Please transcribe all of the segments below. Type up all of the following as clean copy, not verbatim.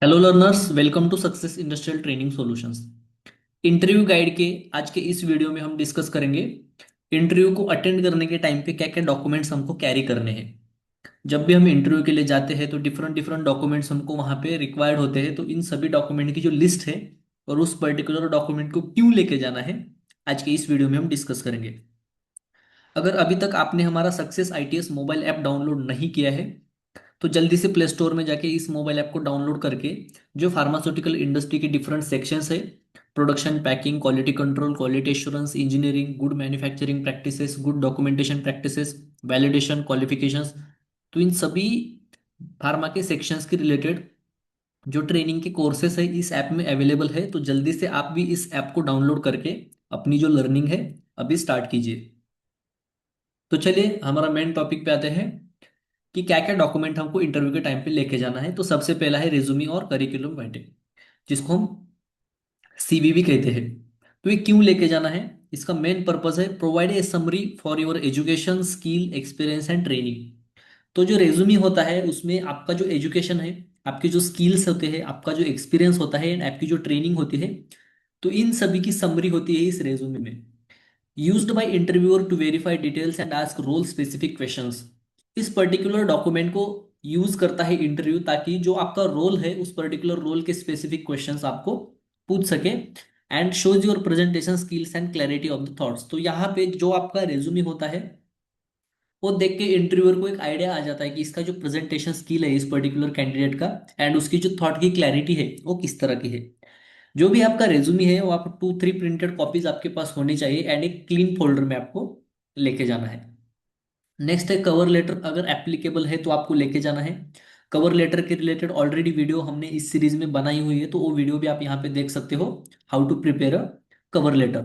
Hello learners, welcome to success industrial training solutions. Interview guide के आज के इस वीडियो में हम डिस्कस करेंगे इंटरव्यू को अटेंड करने के टाइम पे क्या क्या डॉक्यूमेंट्स हमको कैरी करने हैं। जब भी हम इंटरव्यू के लिए जाते हैं तो डिफरेंट डिफरेंट डॉक्यूमेंट्स हमको वहाँ पे रिक्वायर्ड होते हैं, तो इन सभी डॉक्यूमेंट की जो लिस्ट है और उस पर्टिकुलर डॉक्यूमेंट को क्यों लेके जाना है, आज के इस वीडियो में हम डिस्कस करेंगे। अगर अभी तक आपने हमारा success ITS mobile app download नहीं किया है तो जल्दी से प्ले स्टोर में जाके इस मोबाइल ऐप को डाउनलोड करके जो फार्मास्यूटिकल इंडस्ट्री के डिफरेंट सेक्शंस है, production, packing, quality control, quality assurance, engineering, good manufacturing practices, good documentation practices, validation, qualifications, तो इन सभी फार्मा के सेक्शंस के रिलेटेड जो ट्रेनिंग के कोर्सेस है इस ऐप में अवेलेबल है। तो जल्दी से आप भी इस ऐप को डाउनलोड करके अपनी जो लर्निंग है अभी स्टार्ट कीजिए। तो चलिए हमारा मेन टॉपिक पे आते हैं कि क्या क्या डॉक्यूमेंट हमको इंटरव्यू के टाइम पे लेके जाना है। तो सबसे पहला है रिज्यूमे और करिकुलम राइटिंग, जिसको हम सीवी भी कहते हैं। तो ये क्यों लेके जाना है? इसका मेन पर्पस है provide a summary for your education, skill, experience and training. तो जो रेज्यूमे होता है उसमें आपका जो एजुकेशन है, आपके जो स्किल्स होते हैं, आपका जो एक्सपीरियंस होता है एंड आपकी जो ट्रेनिंग होती है, तो इन सभी की समरी होती है इस रेज्यूमे में। Used by interviewer to verify details and ask role specific questions. इस पर्टिकुलर डॉक्यूमेंट को यूज करता है इंटरव्यू, ताकि जो आपका रोल है उस पर्टिकुलर रोल के स्पेसिफिक क्वेश्चंस आपको पूछ सके and shows your presentation skills and clarity of the thoughts. तो यहाँ पे जो आपका रेज्यूमे होता है वो देख के इंटरव्यूअर को एक आइडिया आ जाता है कि इसका जो प्रेजेंटेशन स्किल है इस पर्टिकुलर कैंडिडेट का एंड उसकी जो थॉट की क्लैरिटी है वो किस तरह की है। जो भी आपका रेज्यूमे है वो आप 2-3 प्रिंटेड कॉपीज आपके पास होनी चाहिए एंड एक क्लीन फोल्डर में आपको लेके जाना है। नेक्स्ट है कवर लेटर, अगर एप्लीकेबल है तो आपको लेके जाना है। कवर लेटर के रिलेटेड ऑलरेडी वीडियो हमने इस सीरीज में बनाई हुई है, तो वो वीडियो भी आप यहाँ पे देख सकते हो, how to prepare a cover letter.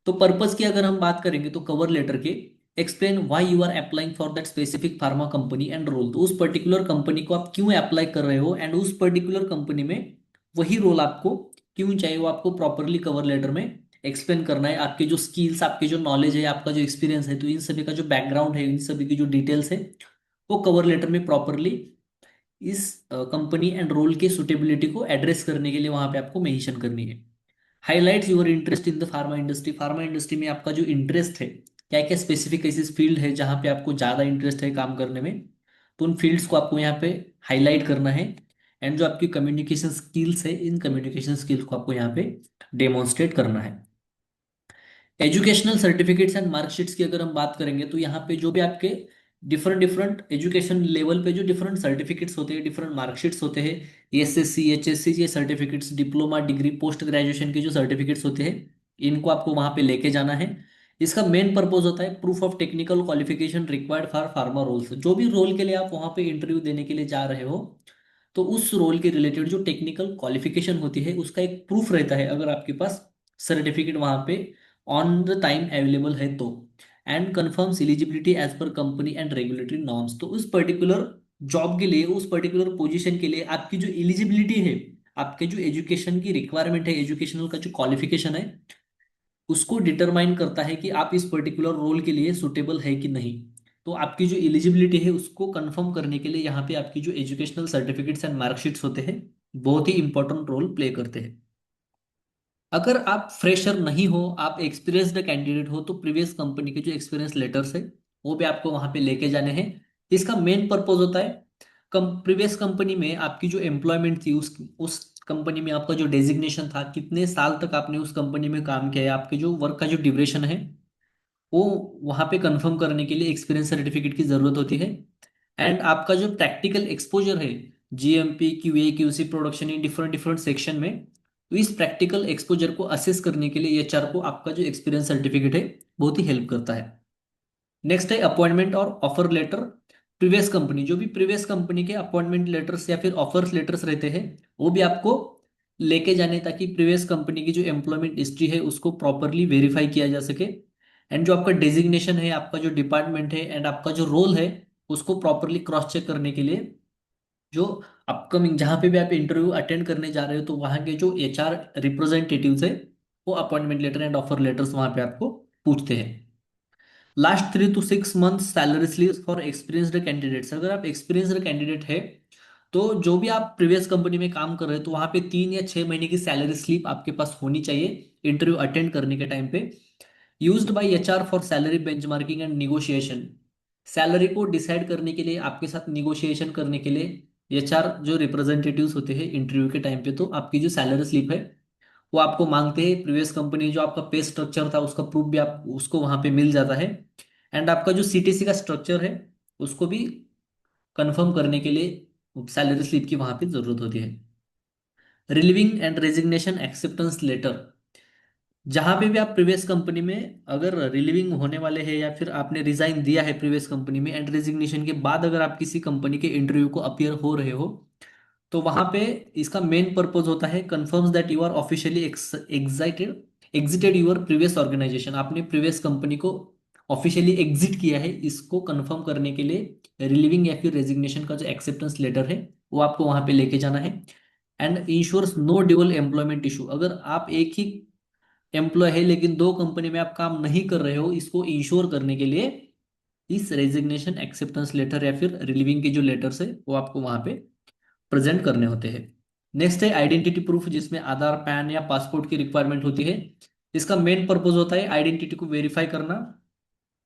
तो पर्पस की अगर हम बात करेंगे तो कवर लेटर के explain why you are applying for that specific pharma company and role. तो उस पर्टिकुलर कंपनी को आप क्यों अप्लाई कर रहे हो एंड उस पर्टिकुलर कंपनी में वही रोल आपको क्यों चाहिए, वो आपको प्रॉपरली कवर लेटर में एक्सप्लेन करना है। आपके जो स्किल्स, आपके जो नॉलेज है, आपका जो एक्सपीरियंस है, तो इन सभी का जो बैकग्राउंड है, इन सभी की जो डिटेल्स है वो कवर लेटर में प्रॉपरली इस कंपनी एंड रोल के सुटेबिलिटी को एड्रेस करने के लिए वहां पे आपको मेंशन करनी है। Highlights your interest in the pharma industry. Pharma industry में आपका जो इंटरेस्ट है, क्या क्या स्पेसिफिक ऐसी फील्ड है जहां पे आपको ज्यादा इंटरेस्ट है काम करने में, तो उन फील्ड्स को आपको यहाँ पे हाईलाइट करना है। एंड जो आपकी कम्युनिकेशन स्किल्स है, इन कम्युनिकेशन स्किल्स को आपको यहाँ पे डेमोन्स्ट्रेट करना है। एजुकेशनल सर्टिफिकेट्स एंड मार्कशीट्स की अगर हम बात करेंगे तो यहाँ पे जो भी आपके डिफरेंट डिफरेंट एजुकेशन लेवल पे जो डिफरेंट सर्टिफिकेट्स होते हैं, डिफरेंट मार्कशीट्स होते हैं, एसएससी, एचएससी ये certificates, diploma, degree, post graduation के जो सर्टिफिकेट्स होते हैं, इनको आपको वहां पे लेके जाना है। इसका मेन पर्पज होता है proof of technical qualification required for pharma roles. जो भी रोल के लिए आप वहां पे इंटरव्यू देने के लिए जा रहे हो, तो उस रोल के रिलेटेड जो टेक्निकल क्वालिफिकेशन होती है उसका एक प्रूफ रहता है, अगर आपके पास सर्टिफिकेट वहां पे ऑन द टाइम अवेलेबल है तो। And confirms eligibility as per company and regulatory norms. तो उस पर्टिकुलर जॉब के लिए, उस पर्टिकुलर पोजीशन के लिए आपकी जो एलिजिबिलिटी है, आपके जो एजुकेशन की रिक्वायरमेंट है, एजुकेशनल का जो क्वालिफिकेशन है, उसको डिटरमाइन करता है कि आप इस पर्टिकुलर रोल के लिए सुटेबल है कि नहीं। तो आपकी जो एलिजिबिलिटी है उसको कंफर्म करने के लिए यहाँ पे आपकी जो एजुकेशनल सर्टिफिकेट्स एंड मार्कशीट्स होते हैं बहुत ही इंपॉर्टेंट रोल प्ले करते हैं। अगर आप फ्रेशर नहीं हो, आप एक्सपीरियंस्ड कैंडिडेट हो, तो प्रीवियस कंपनी के जो एक्सपीरियंस लेटर्स है वो भी आपको वहां पे लेके जाने हैं। इसका मेन पर्पज होता है प्रीवियस कंपनी में आपकी जो एम्प्लॉयमेंट थी, उस कंपनी में आपका जो डेजिग्नेशन था, कितने साल तक आपने उस कंपनी में काम किया है, आपके जो वर्क का जो ड्यूरेशन है, वो वहां पे कंफर्म करने के लिए एक्सपीरियंस सर्टिफिकेट की जरूरत होती है। एंड आपका जो प्रैक्टिकल एक्सपोजर है, GMP, QA, QC, production, in different different section में, तो इस प्रैक्टिकल एक्सपोजर को असेस करने के लिए एचआर को आपका जो एक्सपीरियंस सर्टिफिकेट है बहुत ही हेल्प करता है। नेक्स्ट है अपॉइंटमेंट और ऑफर लेटर। प्रीवियस कंपनी, जो भी प्रीवियस कंपनी के अपॉइंटमेंट लेटर्स या फिर ऑफर्स लेटर्स रहते हैं वो भी आपको लेके जाने, ताकि प्रीवियस कंपनी की जो एम्प्लॉयमेंट हिस्ट्री है उसको प्रॉपरली वेरीफाई किया जा सके। एंड जो आपका डेजिग्नेशन है, आपका जो डिपार्टमेंट है एंड आपका जो रोल है, उसको प्रॉपरली क्रॉस चेक करने के लिए जो अपकमिंग जहां पे भी आप इंटरव्यू अटेंड करने जा रहे हो, तो वहां के जो एचआर रिप्रेजेंटेटिव्स है वो appointment letter and offer letters वहां पे आपको पूछते हैं। Last 3 to 6 month salary slip for experienced candidates. अगर आप एक्सपीरियंसड कैंडिडेट है तो जो भी आप प्रीवियस कंपनी में काम कर रहे हो तो वहां पे 3 या 6 महीने की सैलरी स्लिप आपके पास होनी चाहिए इंटरव्यू अटेंड करने के टाइम पे। Used by HR for salary benchmarking and negotiation. Salary को डिसाइड करने के लिए आपके साथ निगोशिएशन करने के लिए एचआर जो रिप्रेजेंटेटिव्स होते हैं इंटरव्यू के टाइम पे, तो आपकी जो सैलरी स्लिप है वो आपको मांगते हैं। प्रीवियस कंपनी जो आपका पे स्ट्रक्चर था उसका प्रूफ भी आप उसको वहां पे मिल जाता है। एंड आपका जो सीटीसी का स्ट्रक्चर है उसको भी कंफर्म करने के लिए सैलरी स्लिप की वहां पे जरूरत होती है। Relieving and resignation acceptance letter. जहां पे भी आप प्रीवियस कंपनी में अगर रिलीविंग होने वाले हैं या फिर आपने रिजाइन दिया है प्रीवियस कंपनी में एंड रेजिग्नेशन के बाद अगर आप किसी कंपनी के इंटरव्यू को अपियर हो रहे हो, तो वहां पे इसका मेन पर्पज होता है confirms that you are officially excited exited your previous organisation. आपने प्रीवियस कंपनी को ऑफिशियली एग्जिट किया है, इसको कंफर्म करने के लिए रिलीविंग या फिर रेजिग्नेशन का जो एक्सेप्टेंस लेटर है वो आपको वहां पे लेके जाना है। And ensures no dual employment issue. अगर आप एक ही एम्प्लॉय है लेकिन दो कंपनी में आप काम नहीं कर रहे हो, इसको इंश्योर करने के लिए इस रेजिग्नेशन एक्सेप्टेंस लेटर या फिर रिलीविंग के जो लेटर्स है वो आपको वहां पे प्रेजेंट करने होते हैं। नेक्स्ट है आइडेंटिटी प्रूफ, जिसमें आधार पैन या पासपोर्ट की रिक्वायरमेंट होती है। इसका मेन पर्पज होता है आइडेंटिटी को वेरीफाई करना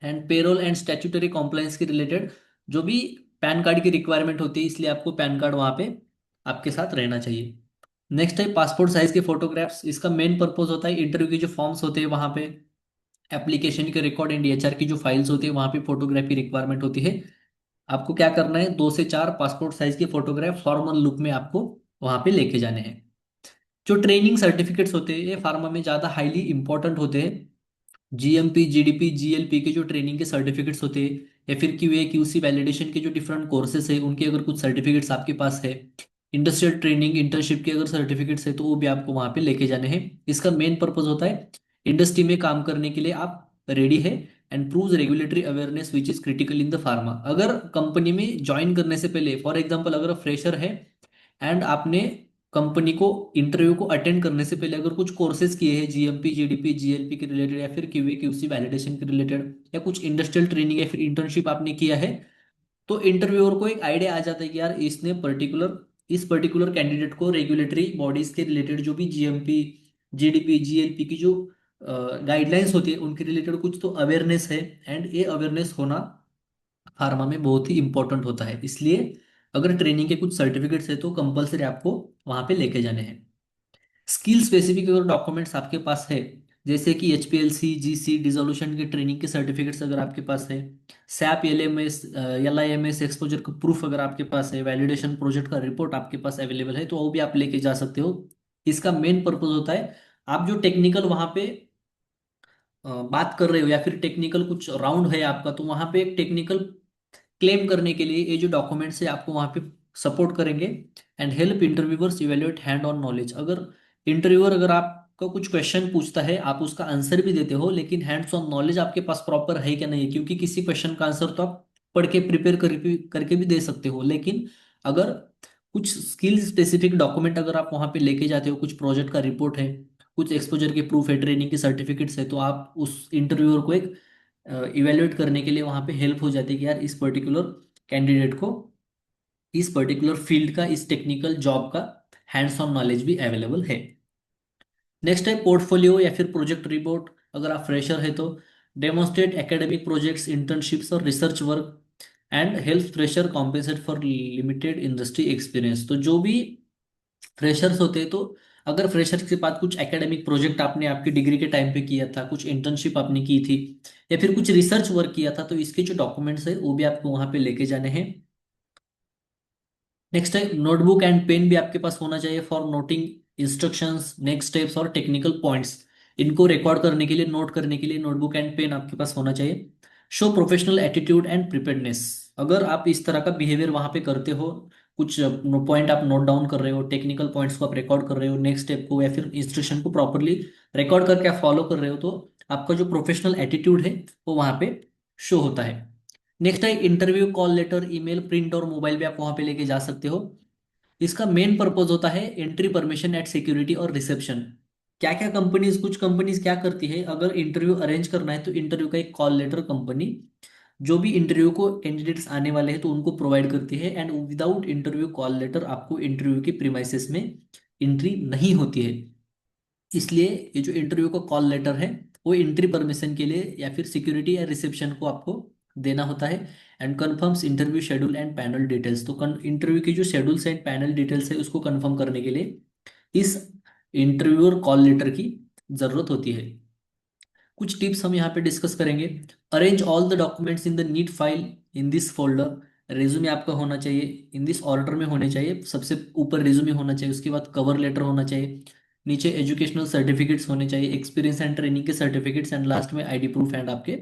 and payroll and statutory compliance के रिलेटेड जो भी पैन कार्ड की रिक्वायरमेंट होती है, इसलिए आपको पैन कार्ड वहां पे आपके साथ रहना चाहिए। नेक्स्ट है पासपोर्ट साइज के फोटोग्राफ्स। इसका मेन पर्पज होता है इंटरव्यू के जो फॉर्म्स होते हैं वहां पे एप्लीकेशन के रिकॉर्ड एंड एचआर की जो फाइल्स होती है वहां पे फोटोग्राफी रिक्वायरमेंट होती है। आपको क्या करना है, 2 से 4 पासपोर्ट साइज के फोटोग्राफ फॉर्मल लुक में आपको वहां पे लेके जाने हैं। जो ट्रेनिंग सर्टिफिकेट्स होते हैं ये फार्मा में ज्यादा हाईली इंपॉर्टेंट होते हैं। जीएमपी जीडीपी जीएलपी के जो ट्रेनिंग के सर्टिफिकेट्स होते हैं या फिर क्यूए क्यूसी वैलिडेशन के जो डिफरेंट कोर्सेस है उनके अगर कुछ सर्टिफिकेट्स आपके पास है, इंडस्ट्रियल ट्रेनिंग इंटर्नशिप के अगर सर्टिफिकेट्स है तो वो भी आपको वहां पे लेके जाने हैं। इसका मेन पर्पज होता है इंडस्ट्री में काम करने के लिए आप रेडी है and proves regulatory awareness which is critical in the pharma. अगर कंपनी में ज्वाइन करने से पहले फॉर एग्जांपल अगर फ्रेशर है एंड आपने कंपनी को इंटरव्यू को अटेंड करने से पहले अगर कुछ कोर्सेज किए हैं जीएमपी जीडीपी जीएलपी के रिलेटेड या फिर क्यूए क्यूसी वैलिडेशन के रिलेटेड या कुछ इंडस्ट्रियल ट्रेनिंग या फिर इंटर्नशिप आपने किया है, तो इंटरव्यूअर को एक आइडिया आ जाता है कि यार इसने पर्टिकुलर इस पर्टिकुलर कैंडिडेट को रेगुलेटरी बॉडीज के रिलेटेड जो भी जीएमपी जीडीपी जीएलपी की जो गाइडलाइंस होती है उनके रिलेटेड कुछ तो अवेयरनेस है। एंड ये अवेयरनेस होना फार्मा में बहुत ही इंपॉर्टेंट होता है, इसलिए अगर ट्रेनिंग के कुछ सर्टिफिकेट्स है तो कंपलसरी आपको वहां पे लेके जाने हैं। स्किल स्पेसिफिक अगर डॉक्यूमेंट्स आपके पास है जैसे कि एचपीएलसी जीसी डिसोल्यूशन के ट्रेनिंग के सर्टिफिकेट्स अगर आपके पास है, सैप एलएमएस एलआईएमएस एक्सपोजर का प्रूफ अगर आपके पास है, वैलिडेशन प्रोजेक्ट का रिपोर्ट आपके पास अवेलेबल है तो वो भी आप लेके जा सकते हो। इसका मेन पर्पज होता है आप जो टेक्निकल वहां पे बात कर रहे हो या फिर टेक्निकल कुछ राउंड है आपका, तो वहां पे एक टेक्निकल क्लेम करने के लिए ये जो डॉक्यूमेंट्स है आपको वहां पे सपोर्ट करेंगे। And help interviewers evaluate hand on knowledge. अगर इंटरव्यूअर अगर आपका कुछ क्वेश्चन पूछता है आप उसका आंसर भी देते हो लेकिन हैंड्स ऑन नॉलेज आपके पास प्रॉपर है क्या नहीं है, क्योंकि किसी क्वेश्चन का आंसर तो आप पढ़ के प्रिपेयर करके भी दे सकते हो, लेकिन अगर कुछ स्किल स्पेसिफिक डॉक्यूमेंट अगर आप वहां पे लेके जाते हो, कुछ प्रोजेक्ट का रिपोर्ट है, कुछ एक्सपोजर के प्रूफ है, ट्रेनिंग के सर्टिफिकेट्स है, तो आप उस इंटरव्यूअर को एक इवेल्युएट करने के लिए वहां पे हेल्प हो जाती है कि यार इस पर्टिकुलर कैंडिडेट को इस पर्टिकुलर फील्ड का इस टेक्निकल जॉब का हैंड्स ऑन नॉलेज भी अवेलेबल है। नेक्स्ट है पोर्टफोलियो या फिर प्रोजेक्ट रिपोर्ट। अगर आप फ्रेशर है तो डेमोन्स्ट्रेट एकेडमिक प्रोजेक्ट्स इंटर्नशिप्स और research work and help fresher compensate for limited industry experience. तो जो भी फ्रेशर्स होते हैं तो अगर फ्रेशर्स के बाद कुछ एकेडमिक प्रोजेक्ट आपने आपकी डिग्री के टाइम पे किया था, कुछ इंटर्नशिप आपने की थी या फिर कुछ रिसर्च वर्क किया था, तो इसके जो डॉक्यूमेंट्स है वो भी आपको वहां पे लेके जाने हैं। नेक्स्ट है नोटबुक एंड पेन भी आपके पास होना चाहिए for noting instructions next steps और टेक्निकल पॉइंट्स। इनको रिकॉर्ड करने के लिए नोट करने के लिए नोटबुक एंड पेन आपके पास होना चाहिए। Show professional attitude and preparedness. अगर आप इस तरह का बिहेवियर वहां पे करते हो, कुछ पॉइंट आप नोट डाउन कर रहे हो, टेक्निकल पॉइंट्स को आप रिकॉर्ड कर रहे हो, नेक्स्ट स्टेप को या फिर इंस्ट्रक्शन को प्रॉपरली रिकॉर्ड करके आप फॉलो कर रहे हो, तो आपका जो प्रोफेशनल एटीट्यूड है वो वहां पे शो होता है। नेक्स्ट है interview call letter email print और मोबाइल भी आप वहां पे लेके जा सकते हो। इसका मेन पर्पज होता है एंट्री परमिशन एट सिक्योरिटी और रिसेप्शन। क्या क्या कंपनीज कुछ कंपनीज क्या करती है, अगर इंटरव्यू अरेंज करना है तो इंटरव्यू का एक कॉल लेटर कंपनी जो भी इंटरव्यू को कैंडिडेट्स आने वाले हैं तो उनको प्रोवाइड करती है, and without interview call letter आपको इंटरव्यू के प्रीमाइसेस में एंट्री नहीं होती है। इसलिए ये जो इंटरव्यू का कॉल लेटर है वो एंट्री परमिशन के लिए या फिर सिक्योरिटी या रिसेप्शन को आपको देना होता है। And confirms interview schedule and panel details, तो इंटरव्यू की जो शेड्यूल्स एंड पैनल डिटेल्स है उसको कंफर्म करने के लिए इस इंटरव्यू और कॉल लेटर की जरूरत होती है। कुछ टिप्स हम यहाँ पे डिस्कस करेंगे। Arrange all the documents in the neat file in this folder. Resume आपका होना चाहिए इन दिस ऑर्डर में होने चाहिए। सबसे ऊपर रेज्यूमे होना चाहिए, उसके बाद कवर लेटर होना चाहिए, नीचे एजुकेशनल सर्टिफिकेट्स होने चाहिए, एक्सपीरियंस एंड ट्रेनिंग के सर्टिफिकेट्स, एंड लास्ट में आईडी प्रूफ एंड आपके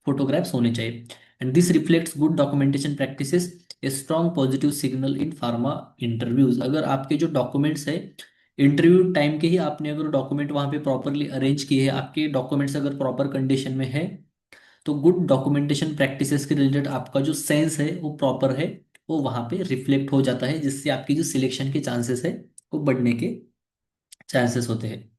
फोटोग्राफ्स होने चाहिए। And this reflects good documentation practices, a strong positive signal in pharma interviews. अगर आपके जो डॉक्यूमेंट्स है इंटरव्यू टाइम के ही आपने अगर डॉक्यूमेंट वहां पे प्रॉपरली अरेंज किए हैं, आपके डॉक्यूमेंट्स अगर प्रॉपर कंडीशन में है, तो गुड डॉक्यूमेंटेशन प्रैक्टिसेस के रिलेटेड आपका जो सेंस है वो प्रॉपर है, वो वहां पे रिफ्लेक्ट हो जाता है, जिससे आपकी जो सिलेक्शन के चांसेस है वो बढ़ने के चांसेस होते हैं।